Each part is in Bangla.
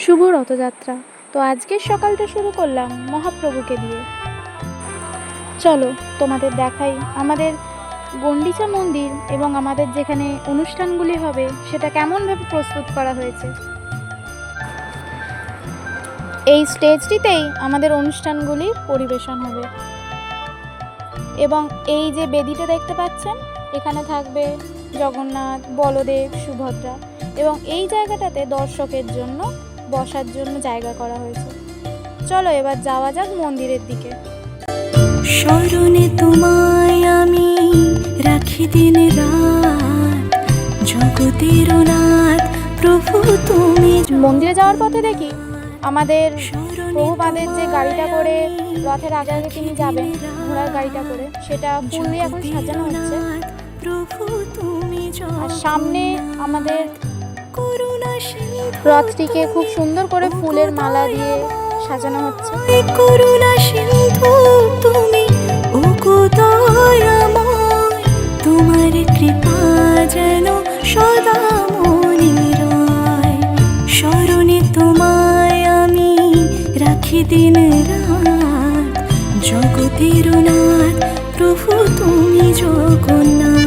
শুভ রথযাত্রা। তো আজকের সকালটা শুরু করলাম মহাপ্রভুকে দিয়ে। চলো তোমাদের দেখাই আমাদের গন্ডিচা মন্দির এবং আমাদের যেখানে অনুষ্ঠানগুলি হবে সেটা কেমনভাবে প্রস্তুত করা হয়েছে। এই স্টেজটিতেই আমাদের অনুষ্ঠানগুলির পরিবেশন হবে এবং এই যে বেদিটা দেখতে পাচ্ছেন এখানে থাকবে জগন্নাথ, বলদেব, সুভদ্রা এবং এই জায়গাটাতে দর্শকের জন্য বসার জন্য জায়গা করা হয়েছে। চলো এবার যাওয়া যাক মন্দিরের দিকে। স্মরণে তোমায় আমি রাখি দিন রাত, জগতের নাথ প্রভু তুমি। মন্দিরে যাওয়ার পথে দেখি আমাদের প্রভুপাদের যে গাড়িটা করে রথের আগে আগে তিনি যাবেন, ঘোড়ার গাড়িটা করে, সেটা ফুল দিয়ে এখন সাজানো হচ্ছে। আর সামনে আমাদের রথটিকে খুব সুন্দর করে ফুলের মালা দিয়ে সাজানো হচ্ছে। করুণা সিন্ধু তুমি, ও গো দয়াময়, তোমার কৃপা যেন সদা মনে রয়। স্মরণে তোমায় আমি রাখি দিন রাত, জগতের নাথ প্রভু তুমি জগন্নাথ।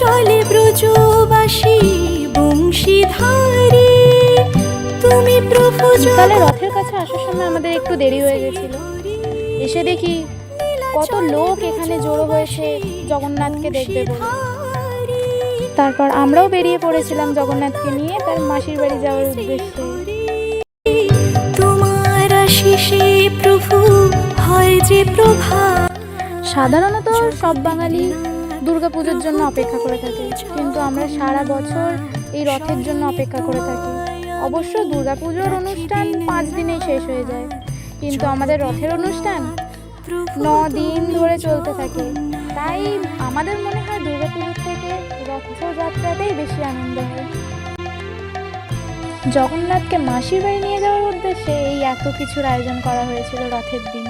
চলে ব্রজবাসী বংশীধারী, তুমি প্রভু। তাহলে রথের কাছে আসার সময় আমাদের একটু দেরি হয়ে গেছিল। এসে দেখি কত লোক এখানে জড়ো হয়েছে জগন্নাথকে দেখবে বলে। তারপর আমরাও বেরিয়ে পড়েছিলাম জগন্নাথকে নিয়ে তার মাসির বাড়ি যাওয়ার উদ্দেশ্যে। তোমার আশিসে প্রভু হয় যে প্রভা। সাধারণত সব বাঙালি দুর্গাপুজোর জন্য অপেক্ষা করে থাকে, কিন্তু আমরা সারা বছর এই রথের জন্য অপেক্ষা করে থাকি। অবশ্য দুর্গাপুজোর অনুষ্ঠান 5 দিনেই শেষ হয়ে যায়, কিন্তু আমাদের রথের অনুষ্ঠান 9 দিন ধরে চলতে থাকে। তাই আমাদের মনে হয় দুর্গাপুজোর থেকে রথযাত্রাতেই বেশি আনন্দ হয়। জগন্নাথকে মাসির বাড়ি নিয়ে যাওয়ার উদ্দেশ্যে এই এত কিছুর আয়োজন করা হয়েছিল রথের দিন।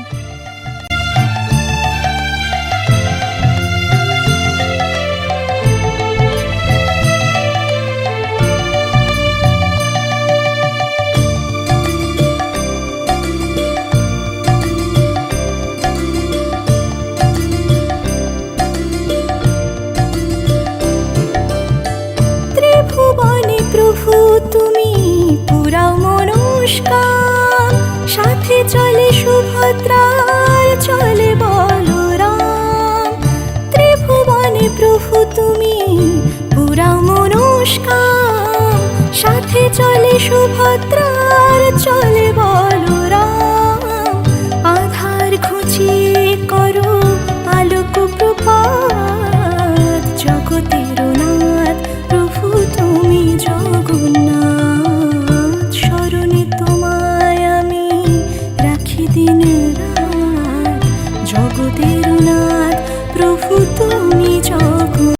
প্রভু তুমি পুরাও মনস্কার, সাথে চলে সুভদ্রার চলে বলরাম। ত্রিভুবনে প্রভু তুমি পুরাও মনস্কার, সাথে চলে সুভদ্রার চলে বলরাম।